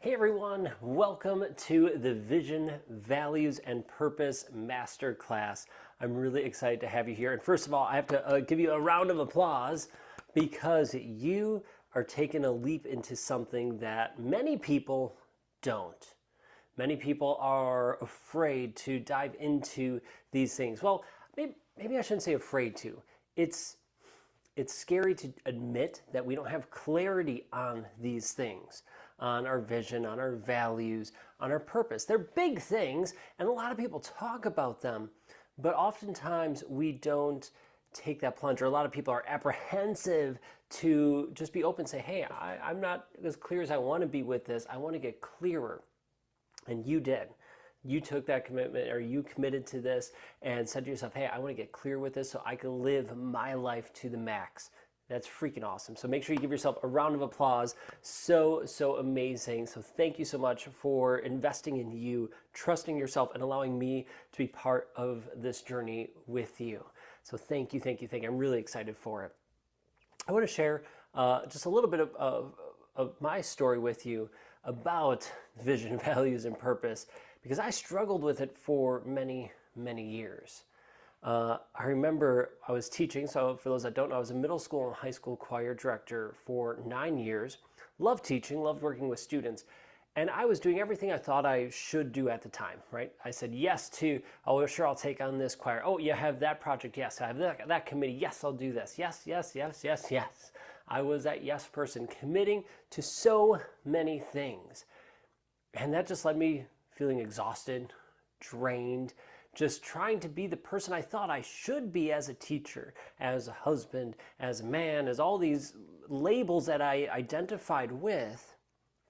Hey everyone, welcome to the Vision, Values, and Purpose Masterclass. I'm really excited to have you here. And first of all, I have to give you a round of applause because you are taking a leap into something that many people don't. Many people are afraid to dive into these things. Well, maybe I shouldn't say afraid to. It's scary to admit that we don't have clarity on these things, on our vision, on our values, on our purpose. They're big things, and a lot of people talk about them, but oftentimes we don't take that plunge, or a lot of people are apprehensive to just be open and say, hey, I'm not as clear as I want to be with this. I want to get clearer. And you did. You took that commitment, or you committed to this and said to yourself, hey, I want to get clear with this so I can live my life to the max. That's freaking awesome. So make sure you give yourself a round of applause. So amazing. So thank you so much for investing in you, trusting yourself, and allowing me to be part of this journey with you. So thank you. I'm really excited for it. I want to share just a little bit of my story with you about vision, values, and purpose, because I struggled with it for many years. I remember I was teaching, so for those that don't know, I was a middle school and high school choir director for 9 years. Loved teaching, loved working with students, and I was doing everything I thought I should do at the time, right? I said yes to, oh, sure, I'll take on this choir. Oh, you have that project? Yes. I have that committee? Yes, I'll do this. Yes. I was that yes person, committing to so many things. And that just led me feeling exhausted, drained, just trying to be the person I thought I should be as a teacher, as a husband, as a man, as all these labels that I identified with.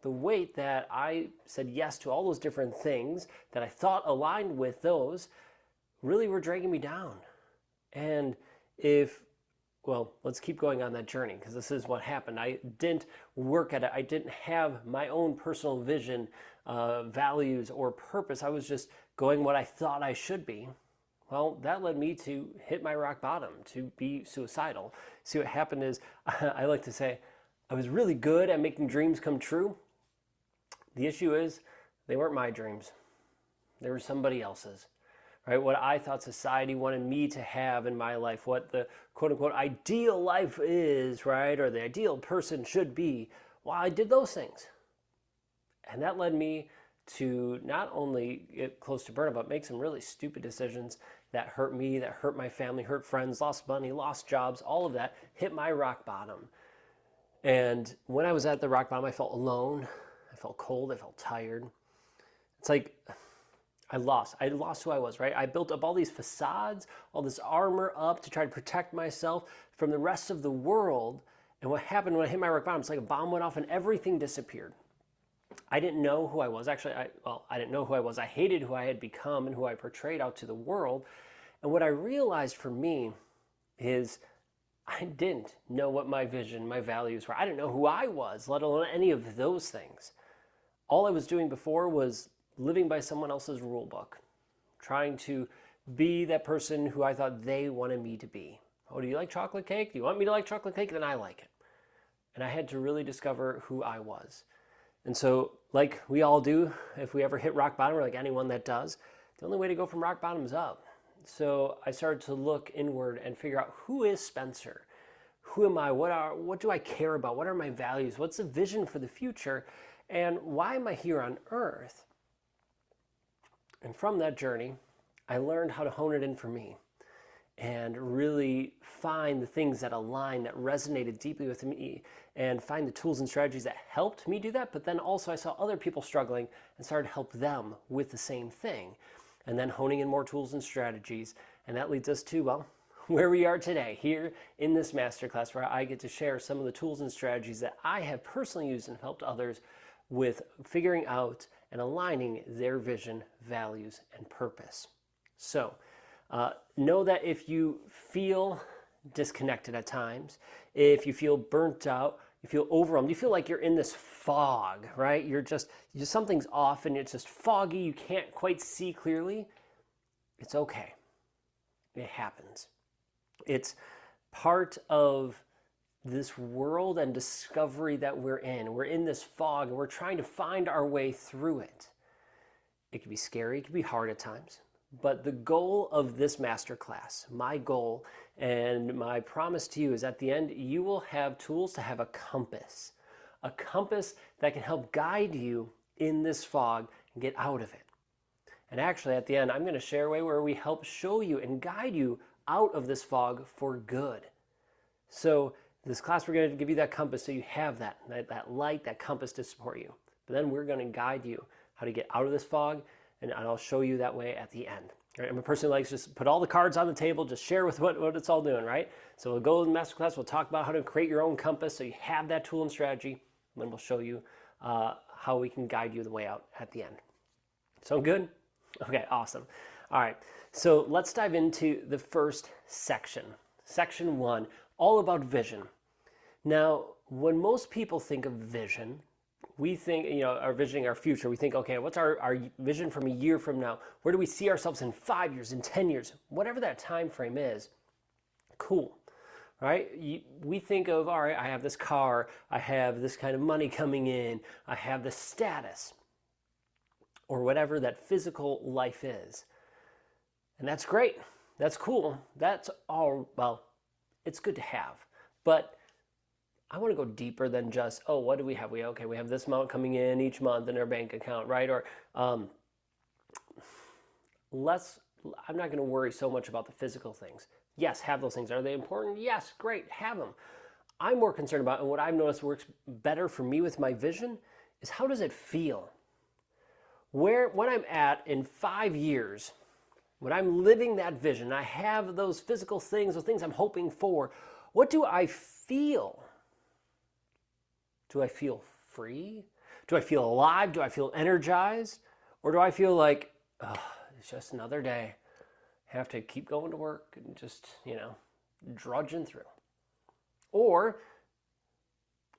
The weight that I said yes to all those different things that I thought aligned with those really were dragging me down. And let's keep going on that journey, because this is what happened. I didn't work at it. I didn't have my own personal vision, values, or purpose. I was just going what I thought I should be. Well, that led me to hit my rock bottom, to be suicidal. See, what happened is, I like to say, I was really good at making dreams come true. The issue is, they weren't my dreams. They were somebody else's. Right? What I thought society wanted me to have in my life, what the quote-unquote ideal life is, right? Or the ideal person should be. Well, I did those things. And that led me to not only get close to burnout, but make some really stupid decisions that hurt me, that hurt my family, hurt friends, lost money, lost jobs, all of that hit my rock bottom. And when I was at the rock bottom, I felt alone. I felt cold. I felt tired. It's like I lost who I was, right? I built up all these facades, all this armor up to try to protect myself from the rest of the world. And what happened when I hit my rock bottom, it's like a bomb went off and everything disappeared. I didn't know who I was. Actually, I didn't know who I was. I hated who I had become and who I portrayed out to the world. And what I realized for me is I didn't know what my vision, my values were. I didn't know who I was, let alone any of those things. All I was doing before was living by someone else's rule book, trying to be that person who I thought they wanted me to be. Oh, do you like chocolate cake? Do you want me to like chocolate cake? Then I like it. And I had to really discover who I was. And so, like we all do, if we ever hit rock bottom, or like anyone that does, the only way to go from rock bottom is up. So I started to look inward and figure out, who is Spencer? Who am I? What do I care about? What are my values? What's the vision for the future? And why am I here on earth? And from that journey, I learned how to hone it in for me and really find the things that align, that resonated deeply with me, and find the tools and strategies that helped me do that. But then also I saw other people struggling and started to help them with the same thing. And then honing in more tools and strategies. And that leads us to, where we are today, here in this masterclass, where I get to share some of the tools and strategies that I have personally used and helped others with figuring out and aligning their vision, values, and purpose. So know that if you feel disconnected at times, if you feel burnt out, you feel overwhelmed, you feel like you're in this fog, right? You're just something's off and it's just foggy, you can't quite see clearly. It's okay. It happens. It's part of this world and discovery that we're in. We're in this fog and we're trying to find our way through it. It can be scary, it can be hard at times. But the goal of this masterclass, my goal and my promise to you is at the end, you will have tools to have a compass that can help guide you in this fog and get out of it. And actually at the end, I'm going to share a way where we help show you and guide you out of this fog for good. So this class, we're going to give you that compass so you have that light, that compass to support you. But then we're going to guide you how to get out of this fog, and I'll show you that way at the end. Right? I'm a person who likes to just put all the cards on the table, just share with what it's all doing, right? So we'll go in the masterclass, we'll talk about how to create your own compass so you have that tool and strategy, and then we'll show you how we can guide you the way out at the end. Sound good? Okay, awesome. All right, so let's dive into the first section. Section 1, all about vision. Now, when most people think of vision, we think, our visioning our future. We think, okay, what's our vision from a year from now? Where do we see ourselves in 5 years, in 10 years? Whatever that time frame is, cool, right? We think of, all right, I have this car, I have this kind of money coming in, I have this status, or whatever that physical life is. And that's great. That's cool. That's all, well, it's good to have. But I want to go deeper than just, oh, what do we have? We have this amount coming in each month in our bank account, right? Or I'm not going to worry so much about the physical things. Yes, have those things. Are they important? Yes, great, have them. I'm more concerned about, and what I've noticed works better for me with my vision, is how does it feel? When I'm at in 5 years, when I'm living that vision, I have those physical things, those things I'm hoping for, what do I feel? Do I feel free? Do I feel alive? Do I feel energized? Or do I feel like, oh, it's just another day. I have to keep going to work and just, drudging through. Or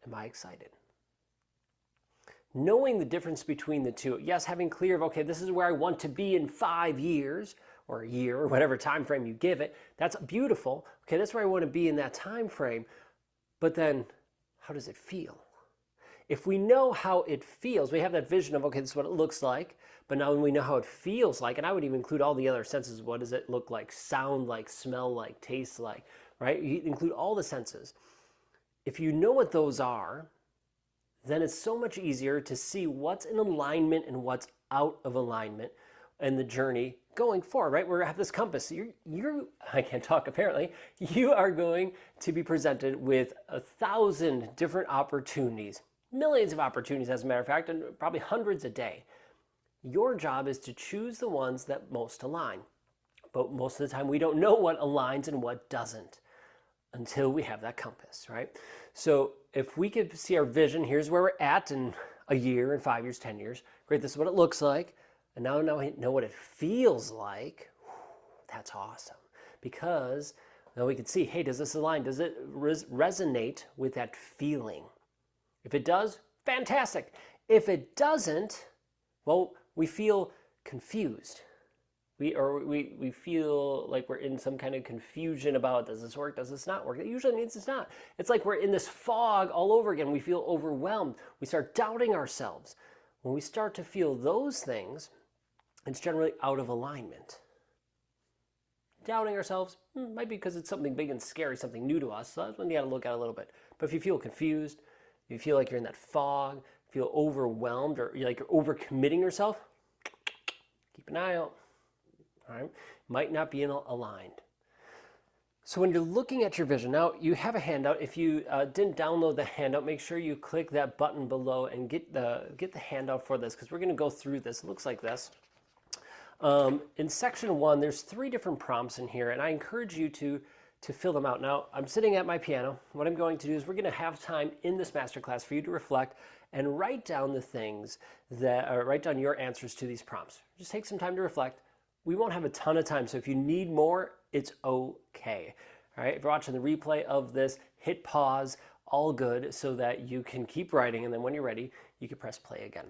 am I excited? Knowing the difference between the two. Yes, having clear of, okay, this is where I want to be in 5 years or a year or whatever time frame you give it. That's beautiful. Okay, that's where I want to be in that time frame. But then how does it feel? If we know how it feels, we have that vision of, okay, this is what it looks like, but now when we know how it feels like, and I would even include all the other senses, what does it look like, sound like, smell like, taste like, right? You include all the senses. If you know what those are, then it's so much easier to see what's in alignment and what's out of alignment in the journey going forward, right? We have this compass. I can't talk apparently. You are going to be presented with 1,000 different opportunities, millions of opportunities as a matter of fact, and probably hundreds a day. Your job is to choose the ones that most align. But most of the time we don't know what aligns and what doesn't until we have that compass, right? So if we could see our vision, here's where we're at in a year, in 5 years, 10 years. Great, this is what it looks like. And now I know what it feels like. That's awesome. Because now we can see, hey, does this align? Does it resonate with that feeling? If it does, fantastic. If it doesn't, well, we feel confused. We feel like we're in some kind of confusion about, does this work, does this not work? It usually means it's not. It's like we're in this fog all over again. We feel overwhelmed. We start doubting ourselves. When we start to feel those things, it's generally out of alignment. Doubting ourselves might be because it's something big and scary, something new to us. So that's when you got to look at it a little bit. But if you feel confused, if you feel like you're in that fog, feel overwhelmed, or you're overcommitting yourself, keep an eye out. All right? Might not be aligned. So when you're looking at your vision, now you have a handout. If you didn't download the handout, make sure you click that button below and get the handout for this, because we're going to go through this. It looks like this. In section 1, there's 3 different prompts in here, and I encourage you to fill them out. Now, I'm sitting at my piano. What I'm going to do is we're going to have time in this masterclass for you to reflect and write down the things write down your answers to these prompts. Just take some time to reflect. We won't have a ton of time, so if you need more, it's okay. All right, if you're watching the replay of this, hit pause, all good, so that you can keep writing, and then when you're ready, you can press play again.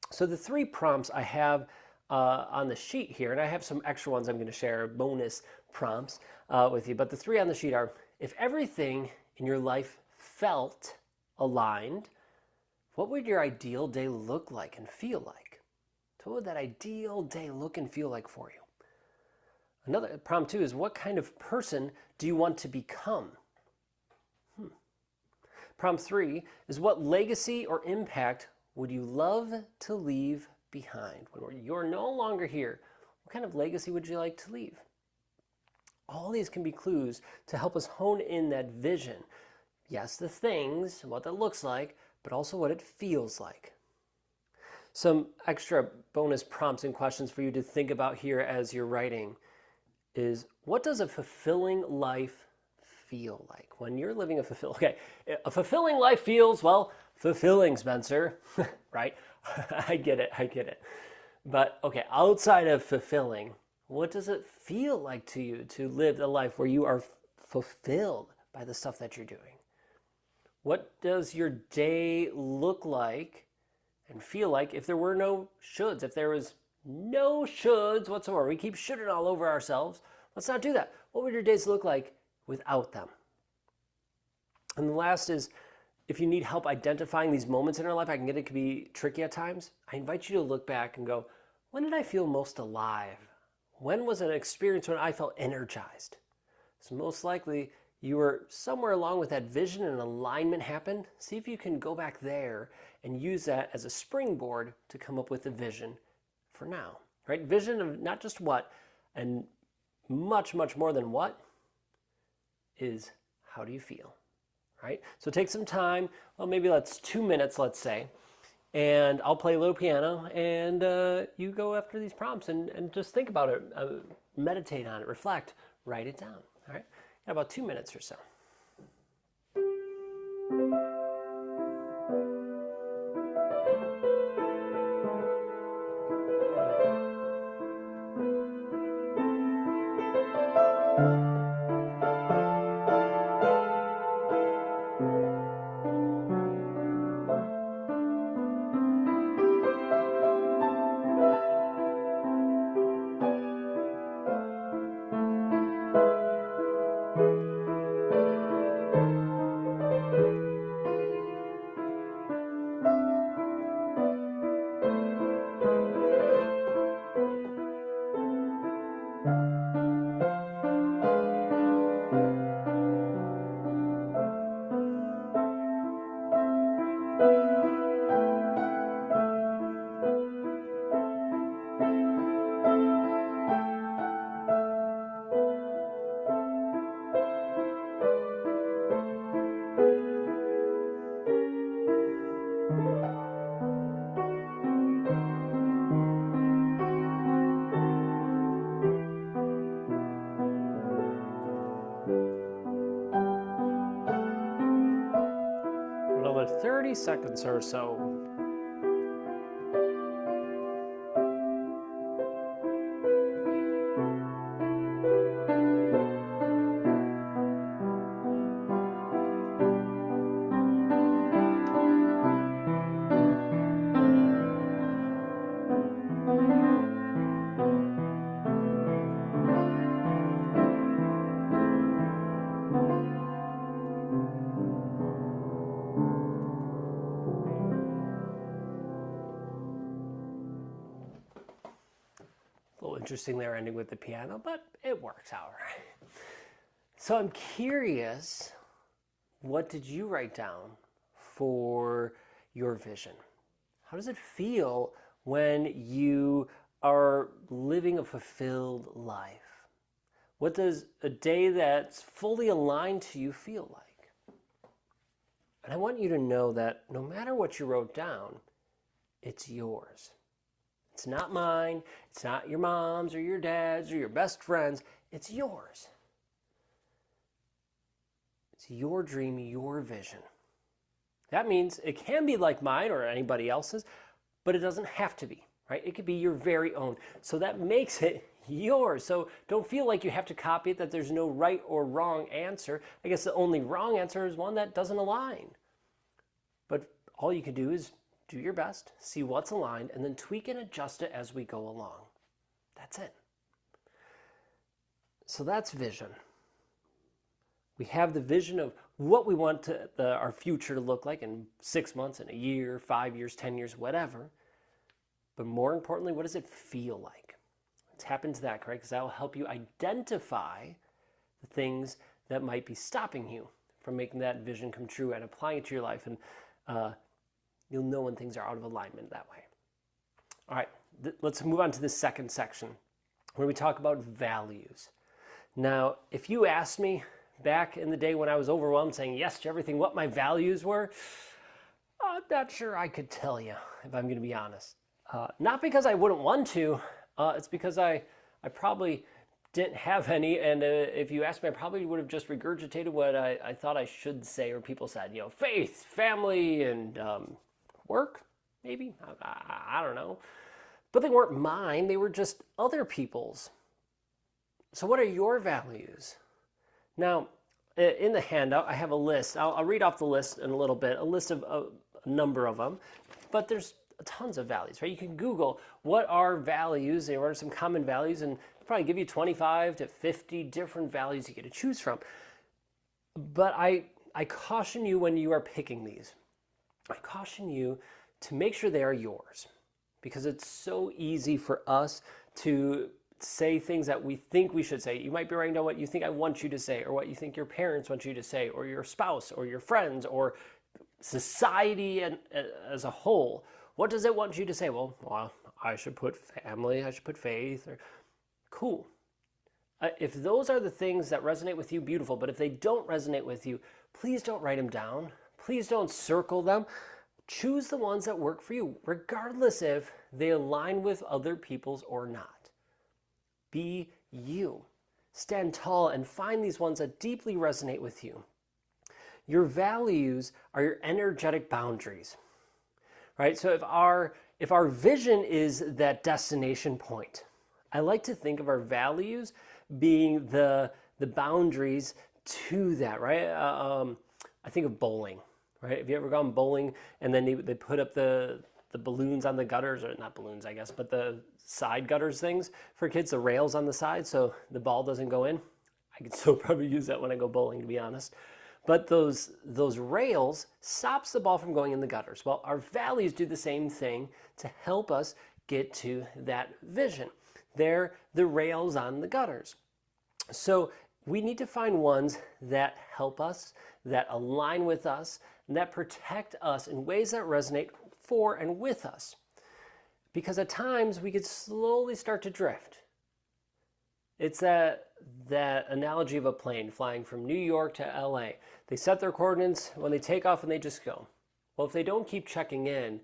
So the 3 prompts I have on the sheet here, and I have some extra ones I'm going to share, bonus prompts with you, but the 3 on the sheet are, if everything and your life felt aligned, what would your ideal day look like and feel like? So what would that ideal day look and feel like for you? Another prompt too is, what kind of person do you want to become? Prompt 3 is, what legacy or impact would you love to leave behind? When you're no longer here, what kind of legacy would you like to leave? All these can be clues to help us hone in that vision. Yes, the things, what that looks like, but also what it feels like. Some extra bonus prompts and questions for you to think about here as you're writing is, what does a fulfilling life feel like? When you're living a fulfilling life feels, well, fulfilling, Spencer, right? I get it. But okay, outside of fulfilling, what does it feel like to you to live a life where you are fulfilled by the stuff that you're doing? What does your day look like and feel like if there were no shoulds, if there was no shoulds whatsoever? We keep shoulding all over ourselves. Let's not do that. What would your days look like without them? And the last is, if you need help identifying these moments in our life, I can get it can be tricky at times. I invite you to look back and go, when did I feel most alive? When was an experience when I felt energized? So most likely you were somewhere along with that vision and alignment happened. See if you can go back there and use that as a springboard to come up with a vision for now, right? Vision of not just what, and much, much more than what, is how do you feel, right? So take some time, well, maybe that's 2 minutes, let's say, and I'll play a little piano, and you go after these prompts and just think about it, meditate on it, reflect, write it down, all right? Got about 2 minutes or so. Another 30 seconds or so. A little interesting there ending with the piano, but it works out right. So I'm curious, what did you write down for your vision? How does it feel when you are living a fulfilled life? What does a day that's fully aligned to you feel like? And I want you to know that no matter what you wrote down, it's yours. It's not mine. It's not your mom's or your dad's or your best friend's. It's yours. It's your dream, your vision. That means it can be like mine or anybody else's, but it doesn't have to be, right? It could be your very own. So that makes it yours. So don't feel like you have to copy it, that there's no right or wrong answer. I guess the only wrong answer is one that doesn't align. But all you can do is do your best, see what's aligned, and then tweak and adjust it as we go along. That's it. So that's vision. We have the vision of what we want our future to look like in 6 months, in a year, 5 years, 10 years, whatever. But more importantly, what does it feel like? Tap into that, correct? Because that will help you identify the things that might be stopping you from making that vision come true and applying it to your life. And you'll know when things are out of alignment that way. All right, let's move on to the second section where we talk about values. Now, if you asked me back in the day when I was overwhelmed saying yes to everything, what my values were, I'm not sure I could tell you, if I'm going to be honest. Not because I wouldn't want to, it's because I probably didn't have any, and if you asked me, I probably would have just regurgitated what I thought I should say, or people said, faith, family, and work, maybe? I don't know. But they weren't mine, they were just other people's. So what are your values? Now, in the handout, I have a list. I'll read off the list in a little bit, a list of a number of them, but there's tons of values, right? You can Google what are values, what are some common values, and it'll probably give you 25 to 50 different values you get to choose from. But I caution you when you are picking these. I caution you to make sure they are yours, because it's so easy for us to say things that we think we should say. You might be writing down what you think I want you to say, or what you think your parents want you to say, or your spouse, or your friends, or society as a whole. What does it want you to say? Well, I should put family, I should put faith, or cool. If those are the things that resonate with you, beautiful. But if they don't resonate with you, please don't write them down. Please don't circle them. Choose the ones that work for you, regardless if they align with other people's or not. Be you. Stand tall and find these ones that deeply resonate with you. Your values are your energetic boundaries, right? So if our vision is that destination point, I like to think of our values being the boundaries to that, right? I think of bowling, right? Have you ever gone bowling and then they put up the balloons on the gutters, or not balloons, I guess, but the side gutters things for kids, the rails on the side so the ball doesn't go in? I could still probably use that when I go bowling, to be honest. But those rails stops the ball from going in the gutters. Well, our values do the same thing to help us get to that vision. They're the rails on the gutters. So we need to find ones that help us, that align with us, and that protect us in ways that resonate for and with us. Because at times we could slowly start to drift. It's that analogy of a plane flying from New York to LA. They set their coordinates when they take off and they just go. Well, if they don't keep checking in,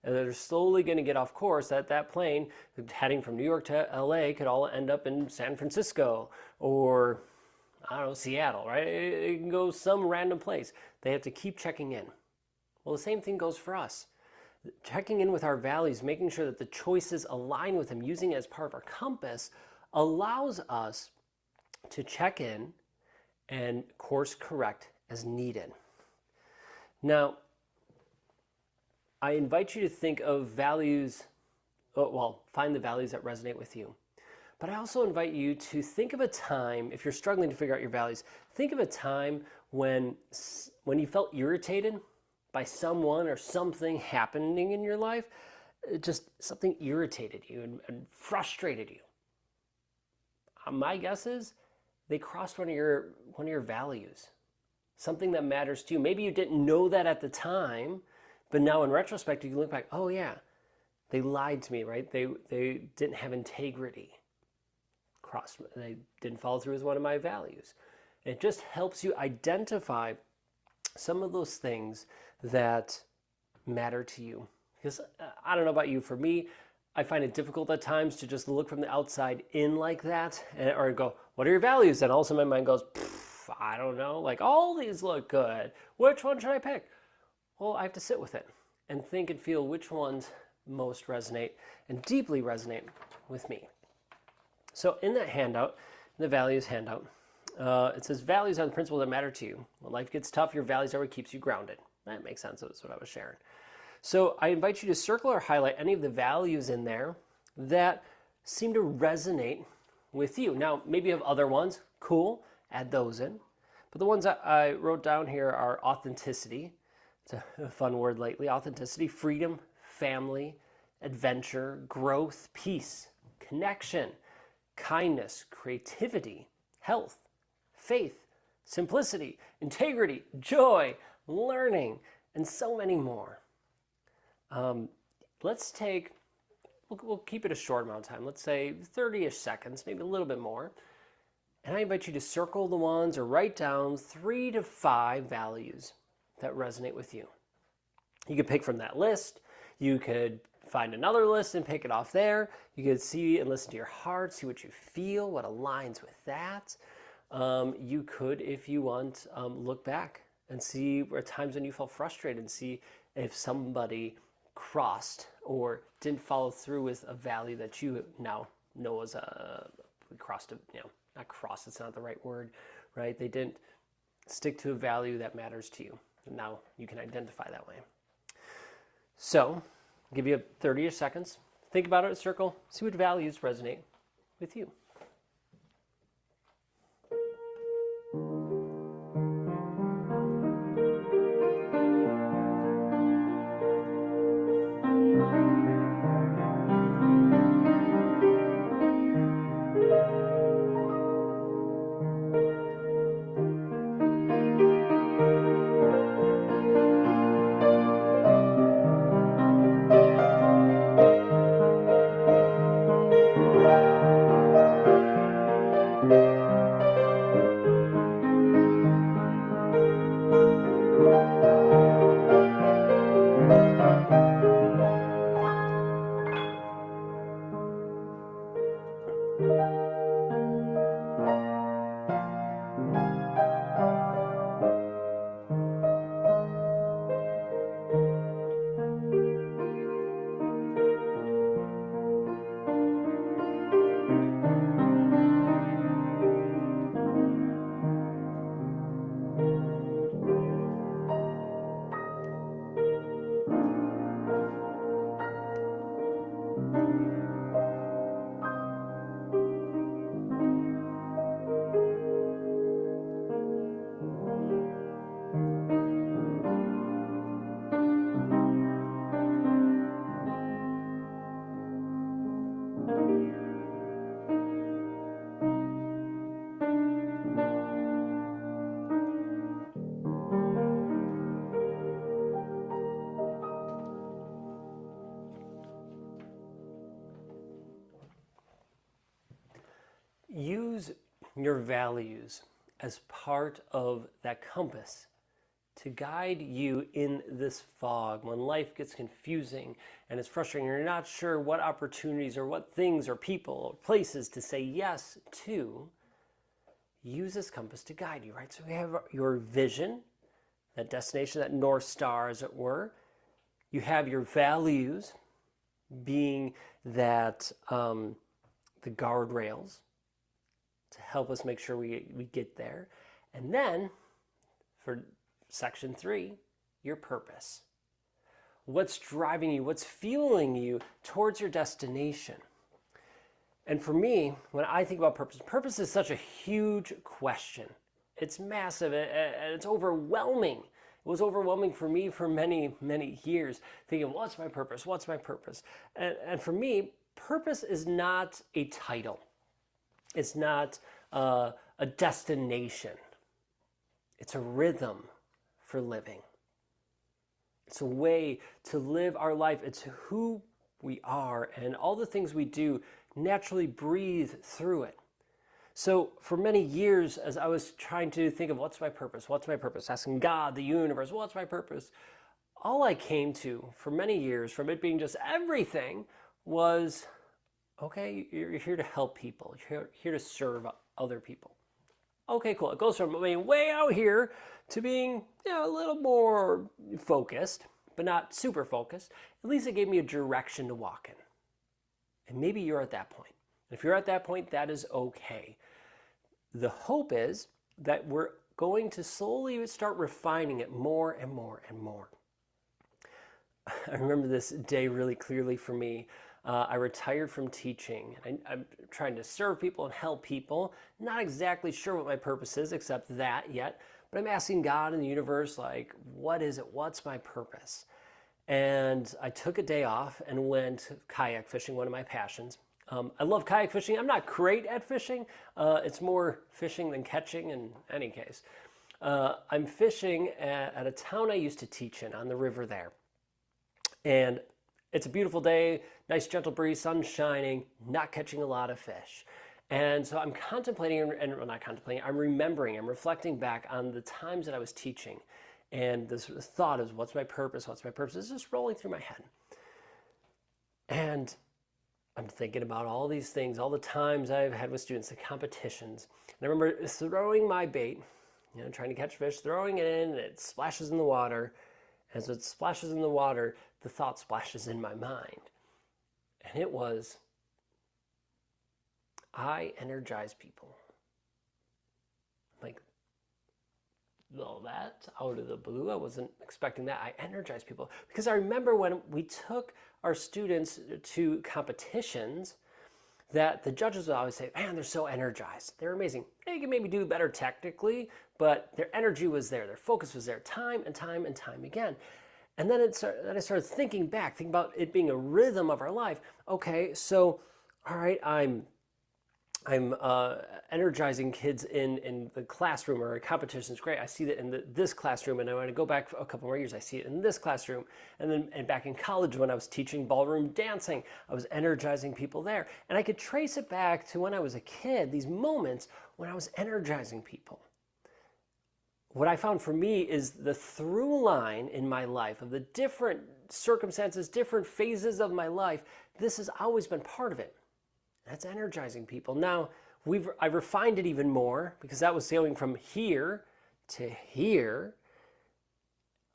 they're slowly going to get off course. That plane heading from New York to LA could all end up in San Francisco or, I don't know, Seattle, right? It can go some random place. They have to keep checking in. Well, the same thing goes for us. Checking in with our values, making sure that the choices align with them, using it as part of our compass, allows us to check in and course correct as needed. Now, I invite you to think of values, find the values that resonate with you. But I also invite you to think of a time, if you're struggling to figure out your values, think of a time when you felt irritated by someone or something happening in your life. Just something irritated you and frustrated you. My guess is they crossed one of your values, something that matters to you. Maybe you didn't know that at the time, but now in retrospect, you can look back, oh yeah, they lied to me, right? They didn't have integrity. They didn't follow through with one of my values. It just helps you identify some of those things that matter to you. Because I don't know about you, for me, I find it difficult at times to just look from the outside in like that, or go, what are your values? And also my mind goes, I don't know, like all these look good. Which one should I pick? Well, I have to sit with it and think and feel which ones most resonate and deeply resonate with me. So in that handout, the values handout, it says values are the principles that matter to you. When life gets tough, your values are what keeps you grounded. That makes sense. That's what I was sharing. So I invite you to circle or highlight any of the values in there that seem to resonate with you. Now, maybe you have other ones. Cool. Add those in. But the ones that I wrote down here are authenticity. It's a fun word lately. Authenticity, freedom, family, adventure, growth, peace, connection, kindness, creativity, health, faith, simplicity, integrity, joy, learning, and so many more. We'll keep it a short amount of time. Let's say 30-ish seconds, maybe a little bit more. And I invite you to circle the ones or write down 3 to 5 values that resonate with you. You could pick from that list. You could find another list and pick it off there. You could see and listen to your heart, see what you feel, what aligns with that. You could, if you want, look back and see where times when you felt frustrated and see if somebody crossed or didn't follow through with a value that you now know as not crossed, it's not the right word, right? They didn't stick to a value that matters to you. And now you can identify that way. So, I'll give you 30-ish seconds. Think about it, circle, see what values resonate with you. Use your values as part of that compass to guide you in this fog when life gets confusing and it's frustrating and you're not sure what opportunities or what things or people or places to say yes to. Use this compass to guide you, right? So we have your vision, that destination, that North Star, as it were. You have your values being that the guardrails to help us make sure we get there. And then for section 3, your purpose. What's driving you? What's fueling you towards your destination? And for me, when I think about purpose, purpose is such a huge question. It's massive and it's overwhelming. It was overwhelming for me for many, many years, thinking, what's my purpose? What's my purpose? And for me, purpose is not a title. It's not a destination. It's a rhythm for living. It's a way to live our life. It's who we are, and all the things we do naturally breathe through it. So for many years, as I was trying to think of what's my purpose, asking God, the universe, what's my purpose, all I came to for many years, from it being just everything, was, okay, you're here to help people. You're here to serve other people. Okay, cool. It goes from being way out here to being a little more focused, but not super focused. At least it gave me a direction to walk in. And maybe you're at that point. If you're at that point, that is okay. The hope is that we're going to slowly start refining it more and more and more. I remember this day really clearly for me. I retired from teaching. I'm trying to serve people and help people. Not exactly sure what my purpose is, except that yet. But I'm asking God and the universe, like, what is it? What's my purpose? And I took a day off and went kayak fishing, one of my passions. I love kayak fishing. I'm not great at fishing. It's more fishing than catching in any case. I'm fishing at a town I used to teach in on the river there. And it's a beautiful day, nice gentle breeze, sun shining, not catching a lot of fish. And so I'm contemplating, and well, not contemplating, I'm remembering, I'm reflecting back on the times that I was teaching. And this thought is, what's my purpose? What's my purpose? It's just rolling through my head. And I'm thinking about all these things, all the times I've had with students, the competitions. And I remember throwing my bait, trying to catch fish, throwing it in, and it splashes in the water. As it splashes in the water, the thought splashes in my mind. And it was, I energize people. Like, well, that's out of the blue. I wasn't expecting that. I energize people. Because I remember when we took our students to competitions, that the judges would always say, man, they're so energized. They're amazing. They can maybe do better technically, but their energy was there. Their focus was there time and time and time again. And then I started thinking about it being a rhythm of our life. Okay, so, all right, I'm energizing kids in the classroom or a competition is great. I see that in this classroom, and I want to go back a couple more years. I see it in this classroom, and back in college when I was teaching ballroom dancing, I was energizing people there, and I could trace it back to when I was a kid. These moments when I was energizing people. What I found for me is the through line in my life of the different circumstances, different phases of my life. This has always been part of it. That's energizing people. Now, I've refined it even more because that was sailing from here to here.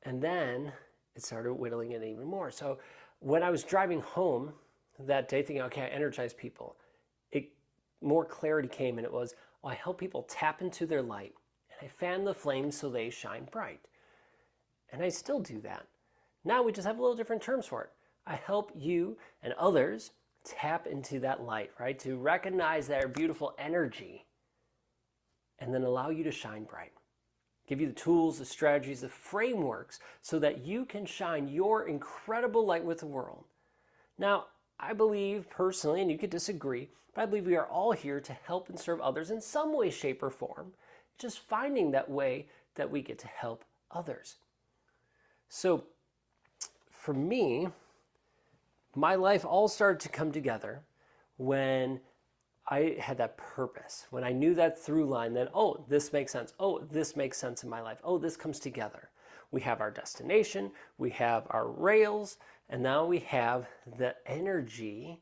And then it started whittling it even more. So when I was driving home that day thinking, okay, I energize people, more clarity came, and it was, I help people tap into their light. And I fan the flames so they shine bright. And I still do that. Now we just have a little different terms for it. I help you and others tap into that light, right? To recognize their beautiful energy and then allow you to shine bright. Give you the tools, the strategies, the frameworks so that you can shine your incredible light with the world. Now, I believe personally, and you could disagree, but I believe we are all here to help and serve others in some way, shape, or form. Just finding that way that we get to help others. So for me, my life all started to come together when I had that purpose, when I knew that through line, that, oh, this makes sense. Oh, this makes sense in my life. Oh, this comes together. We have our destination, we have our rails, and now we have the energy,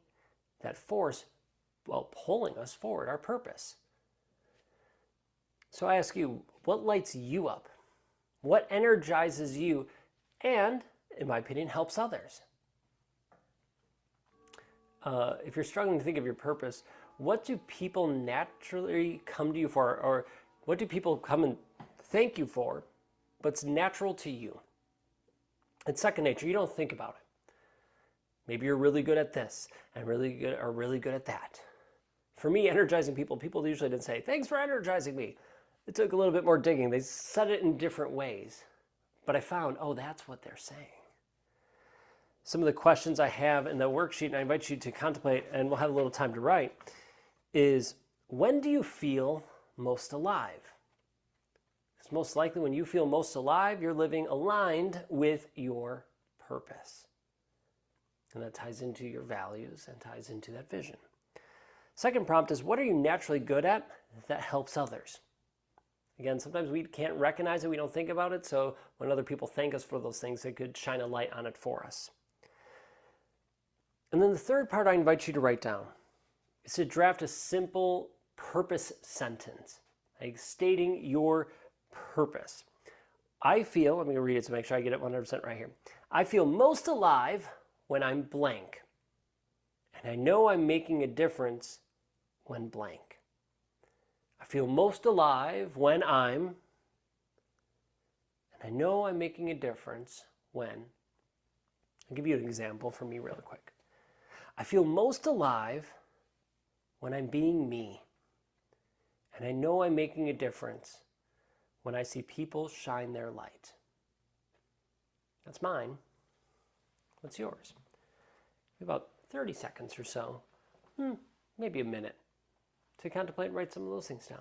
that force, pulling us forward, our purpose. So I ask you, what lights you up? What energizes you and, in my opinion, helps others? If you're struggling to think of your purpose, what do people naturally come to you for? Or what do people come and thank you for, but it's natural to you? It's second nature. You don't think about it. Maybe you're really good at this and really good at that. For me, energizing people usually didn't say, thanks for energizing me. It took a little bit more digging. They said it in different ways. But I found, that's what they're saying. Some of the questions I have in the worksheet, and I invite you to contemplate, and we'll have a little time to write, is when do you feel most alive? Because most likely when you feel most alive, you're living aligned with your purpose. And that ties into your values and ties into that vision. Second prompt is, what are you naturally good at that helps others? Again, sometimes we can't recognize it, we don't think about it, so when other people thank us for those things, it could shine a light on it for us. And then the third part I invite you to write down is to draft a simple purpose sentence, like stating your purpose. I feel, I'm going to read it to make sure I get it 100% right here. I feel most alive when I'm blank. And I know I'm making a difference when blank. I feel most alive when I'm, and I know I'm making a difference when, I'll give you an example for me really quick. I feel most alive when I'm being me. And I know I'm making a difference when I see people shine their light. That's mine. What's yours? About 30 seconds or so, maybe a minute, to contemplate and write some of those things down.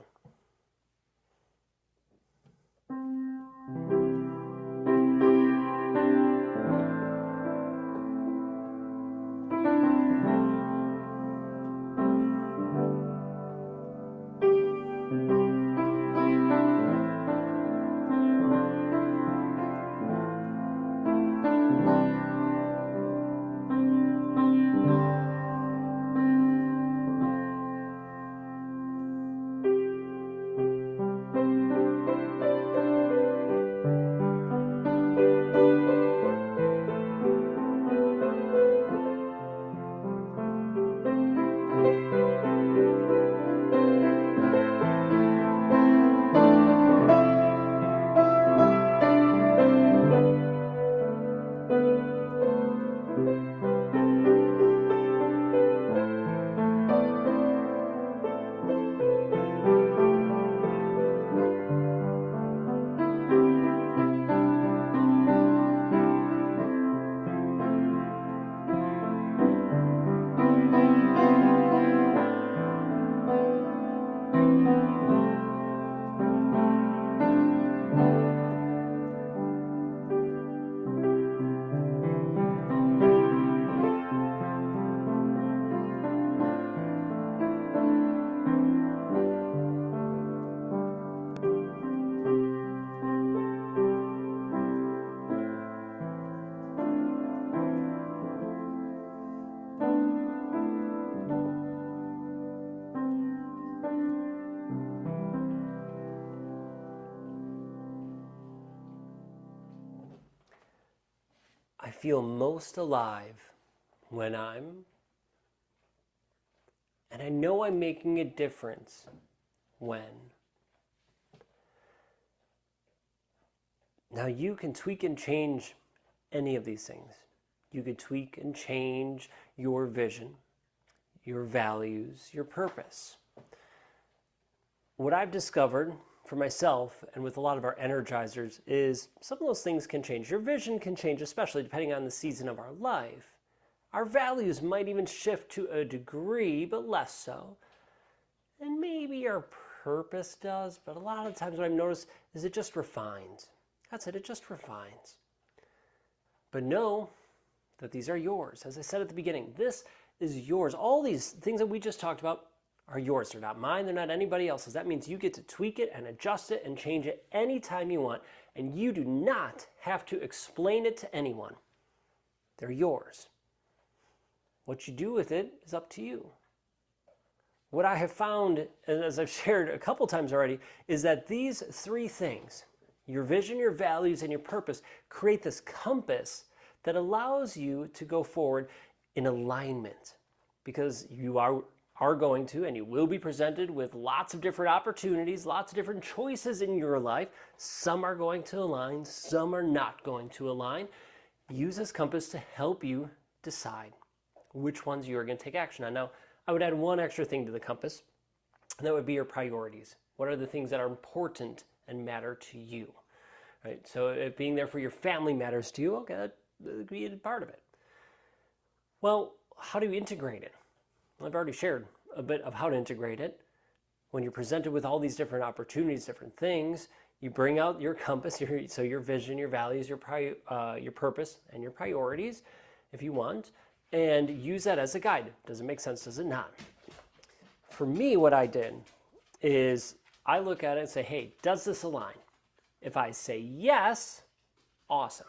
I feel most alive when I'm, and I know I'm making a difference when. Now you can tweak and change any of these things. You could tweak and change your vision, your values, your purpose. What I've discovered for myself and with a lot of our energizers is some of those things can change. Your vision can change, especially depending on the season of our life. Our values might even shift to a degree, but less so. And maybe our purpose does, but a lot of times what I've noticed is it just refines. That's it just refines. But know that these are yours. As I said at the beginning, this is yours. All these things that we just talked about are yours. They're not mine. They're not anybody else's. That means you get to tweak it and adjust it and change it anytime you want. And you do not have to explain it to anyone. They're yours. What you do with it is up to you. What I have found, and as I've shared a couple times already, is that these three things, your vision, your values, and your purpose, create this compass that allows you to go forward in alignment. Because you are going to, and you will be presented with lots of different opportunities, lots of different choices in your life. Some are going to align, some are not going to align. Use this compass to help you decide which ones you are going to take action on. Now, I would add one extra thing to the compass, and that would be your priorities. What are the things that are important and matter to you? Right? So if being there for your family matters to you, okay, that would be a part of it. Well, how do you integrate it? I've already shared a bit of how to integrate it. When you're presented with all these different opportunities, different things, you bring out your compass, so your vision, your values, your purpose, and your priorities, if you want, and use that as a guide. Does it make sense? Does it not? For me, what I did is I look at it and say, hey, does this align? If I say yes, awesome.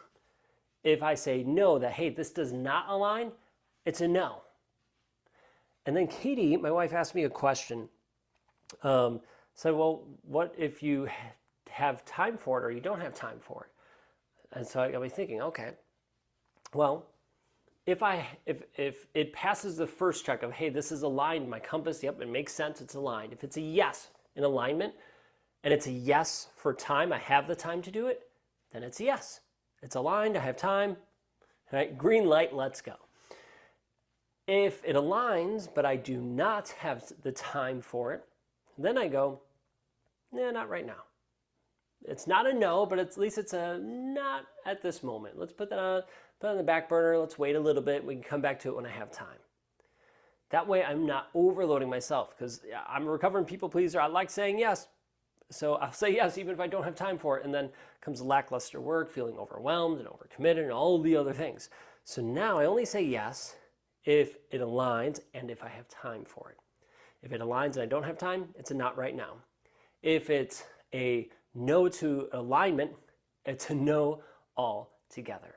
If I say no, that, hey, this does not align, it's a no. And then Katie, my wife, asked me a question. Said, well, what if you have time for it or you don't have time for it? And so I got me thinking, okay, well, if it passes the first check of, hey, this is aligned, my compass, yep, it makes sense, it's aligned. If it's a yes in alignment, and it's a yes for time, I have the time to do it, then it's a yes. It's aligned, I have time, right? Green light, let's go. If it aligns, but I do not have the time for it, then I go, nah, not right now. It's not a no, but at least it's a not at this moment. Let's put that on the back burner. Let's wait a little bit. We can come back to it when I have time. That way I'm not overloading myself, because I'm a recovering people pleaser. I like saying yes. So I'll say yes even if I don't have time for it. And then comes lackluster work, feeling overwhelmed and overcommitted and all the other things. So now I only say yes if it aligns and if I have time for it. If it aligns and I don't have time, it's a not right now. If it's a no to alignment, it's a no altogether.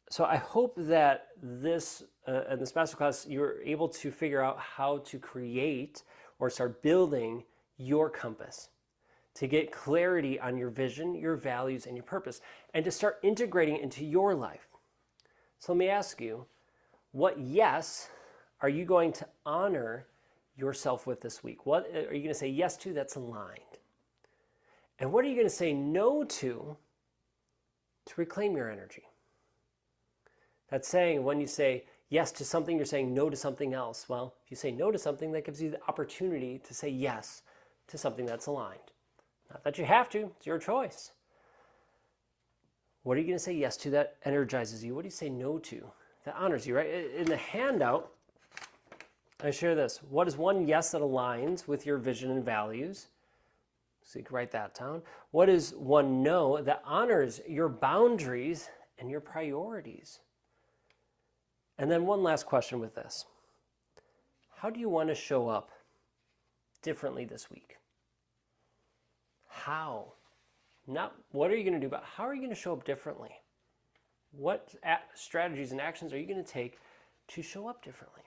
So I hope that in this masterclass, you're able to figure out how to create or start building your compass, to get clarity on your vision, your values, and your purpose, and to start integrating it into your life. So let me ask you, what yes are you going to honor yourself with this week? What are you going to say yes to that's aligned? And what are you going to say no to reclaim your energy? That's saying when you say yes to something, you're saying no to something else. Well, if you say no to something, that gives you the opportunity to say yes to something that's aligned. Not that you have to, it's your choice. What are you going to say yes to that energizes you? What do you say no to that honors you, right? In the handout, I share this. What is one yes that aligns with your vision and values? So you can write that down. What is one no that honors your boundaries and your priorities? And then one last question with this. How do you want to show up differently this week? How? Not what are you going to do, but how are you going to show up differently? What strategies and actions are you going to take to show up differently?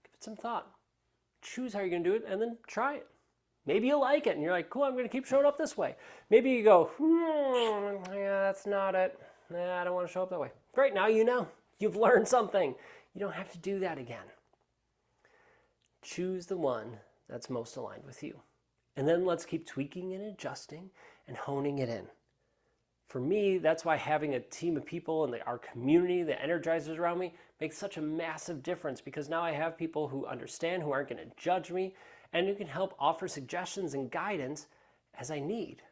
Give it some thought. Choose how you're going to do it and then try it. Maybe you like it and you're like, cool, I'm going to keep showing up this way. Maybe you go, yeah, that's not it. Nah, I don't want to show up that way. Great, now you know. You've learned something. You don't have to do that again. Choose the one that's most aligned with you. And then let's keep tweaking and adjusting and honing it in. For me, that's why having a team of people and our community, the energizers around me, makes such a massive difference, because now I have people who understand, who aren't going to judge me, and who can help offer suggestions and guidance as I need.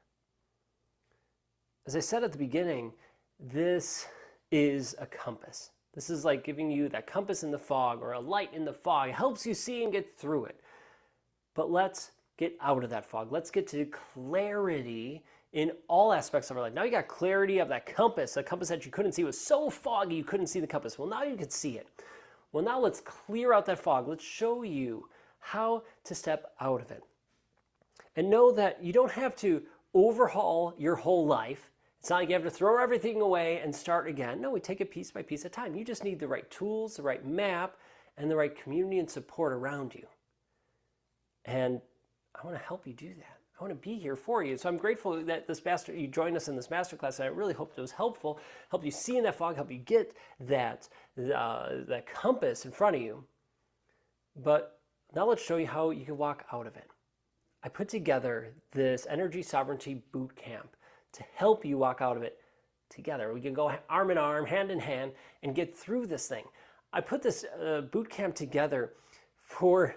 As I said at the beginning, this is a compass. This is like giving you that compass in the fog, or a light in the fog. It helps you see and get through it. But let's get out of that fog. Let's get to clarity in all aspects of our life. Now you got clarity of that compass. A compass that you couldn't see was so foggy you couldn't see the compass. Well, now you can see it. Well, now let's clear out that fog. Let's show you how to step out of it. And know that you don't have to overhaul your whole life. It's not like you have to throw everything away and start again. No, we take it piece by piece at a time. You just need the right tools, the right map, and the right community and support around you. And I want to help you do that. I want to be here for you. So I'm grateful that you joined us in this masterclass, and I really hope it was helpful, help you see in that fog, help you get that compass in front of you. But now let's show you how you can walk out of it. I put together this Energy Sovereignty Boot Camp to help you walk out of it together. We can go arm in arm, hand in hand, and get through this thing. I put this boot camp together for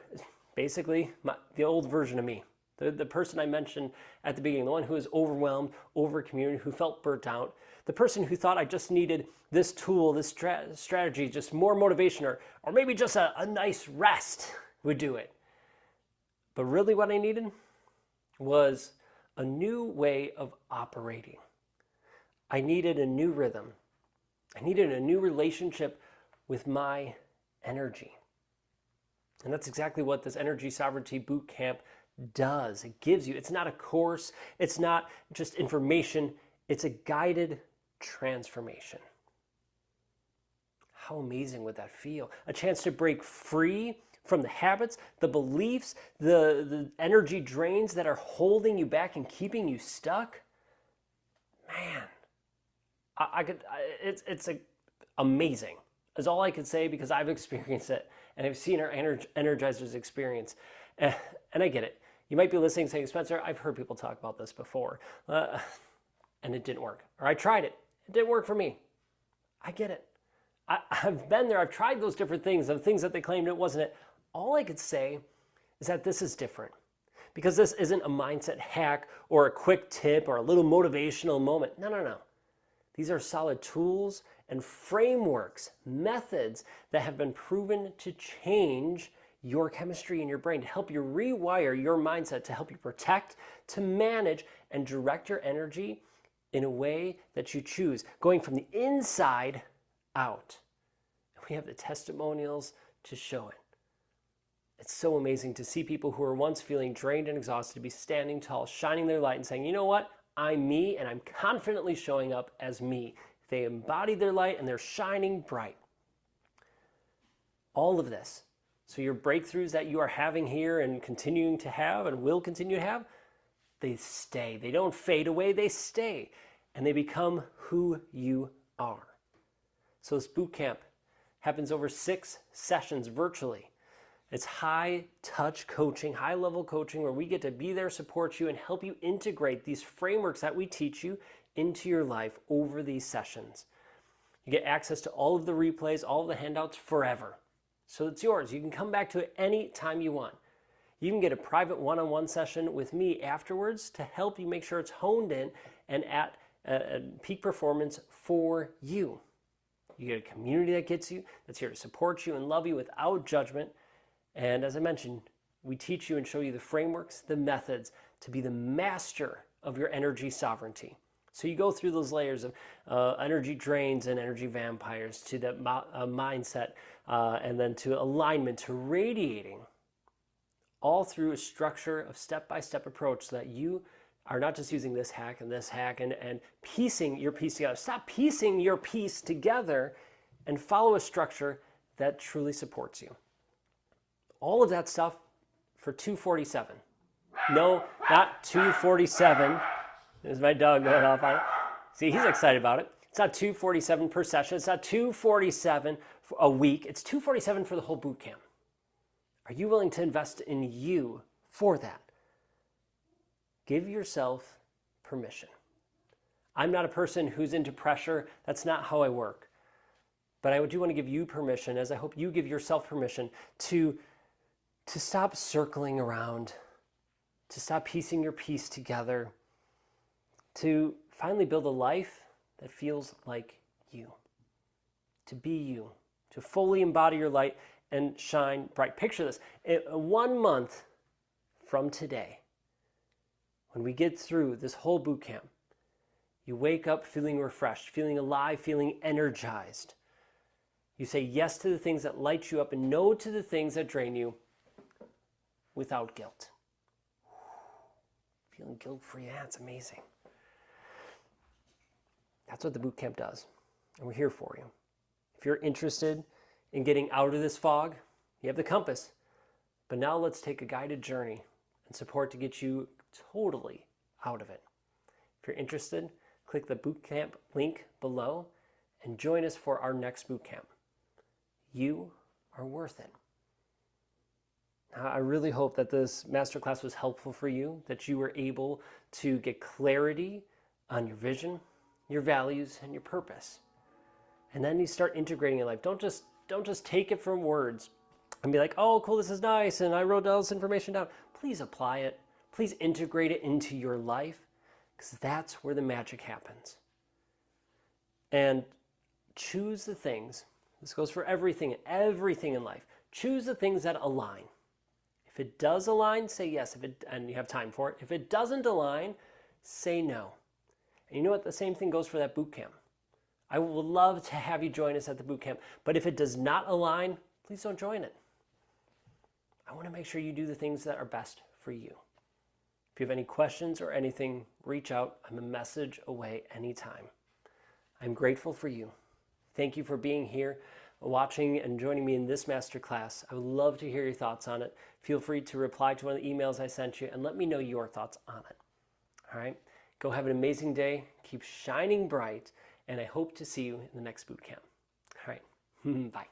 basically the old version of me. The person I mentioned at the beginning, the one who was overwhelmed, overcommitted, who felt burnt out, the person who thought I just needed this tool, this strategy, just more motivation, or maybe just a nice rest would do it. But really what I needed was a new way of operating. I needed a new rhythm. I needed a new relationship with my energy. And that's exactly what this Energy Sovereignty Boot Camp does. It gives you, it's not a course, it's not just information, it's a guided transformation. How amazing would that feel? A chance to break free from the habits, the beliefs, the energy drains that are holding you back and keeping you stuck. Man, it's amazing. Is all I could say, because I've experienced it and I've seen our energizers experience. And I get it. You might be listening saying, Spencer, I've heard people talk about this before, and it didn't work. Or I tried it. It didn't work for me. I get it. I've been there. I've tried those different things, the things that they claimed it wasn't it. All I could say is that this is different, because this isn't a mindset hack or a quick tip or a little motivational moment. No, no, no. These are solid tools and frameworks, methods that have been proven to change your chemistry in your brain, to help you rewire your mindset, to help you protect, to manage, and direct your energy in a way that you choose, going from the inside out. We have the testimonials to show it. It's so amazing to see people who are once feeling drained and exhausted to be standing tall, shining their light and saying, you know what? I'm me, and I'm confidently showing up as me. They embody their light and they're shining bright. All of this. So your breakthroughs that you are having here and continuing to have and will continue to have, they stay. They don't fade away, they stay. And they become who you are. So this boot camp happens over 6 sessions virtually. It's high touch coaching, high level coaching, where we get to be there, support you, and help you integrate these frameworks that we teach you into your life over these sessions. You get access to all of the replays, all of the handouts forever. So it's yours. You can come back to it any time you want. You can get a private one-on-one session with me afterwards to help you make sure it's honed in and at peak performance for you. You get a community that gets you, that's here to support you and love you without judgment. And as I mentioned, we teach you and show you the frameworks, the methods to be the master of your energy sovereignty. So you go through those layers of energy drains and energy vampires to the mindset, and then to alignment, to radiating, all through a structure of step-by-step approach so that you are not just using this hack and piecing your piece together. Stop piecing your piece together and follow a structure that truly supports you. All of that stuff for $247. No, not $247. There's my dog going off on it. See, he's excited about it. It's not $247 per session. It's not $247 for a week. It's $247 for the whole boot camp. Are you willing to invest in you for that? Give yourself permission. I'm not a person who's into pressure. That's not how I work. But I do want to give you permission, as I hope you give yourself permission, to stop circling around, to stop piecing your piece together, to finally build a life that feels like you, to be you, to fully embody your light and shine bright. Picture this, 1 month from today, when we get through this whole boot camp, you wake up feeling refreshed, feeling alive, feeling energized. You say yes to the things that light you up and no to the things that drain you without guilt. Feeling guilt-free, yeah, it's amazing. That's what the boot camp does, and we're here for you. If you're interested in getting out of this fog, you have the compass. But now let's take a guided journey and support to get you totally out of it. If you're interested, click the boot camp link below and join us for our next boot camp. You are worth it. Now, I really hope that this masterclass was helpful for you, that you were able to get clarity on your vision, your values, and your purpose. And then you start integrating your life. Don't just take it from words and be like, oh, cool, this is nice, and I wrote all this information down. Please apply it. Please integrate it into your life, because that's where the magic happens. And choose the things, this goes for everything in life. Choose the things that align. If it does align, say yes, and you have time for it. If it doesn't align, say no. And you know what? The same thing goes for that boot camp. I would love to have you join us at the boot camp, but if it does not align, please don't join it. I want to make sure you do the things that are best for you. If you have any questions or anything, reach out. I'm a message away anytime. I'm grateful for you. Thank you for being here, watching and joining me in this masterclass. I would love to hear your thoughts on it. Feel free to reply to one of the emails I sent you and let me know your thoughts on it. All right? Go have an amazing day. Keep shining bright, and I hope to see you in the next boot camp. All right. Bye.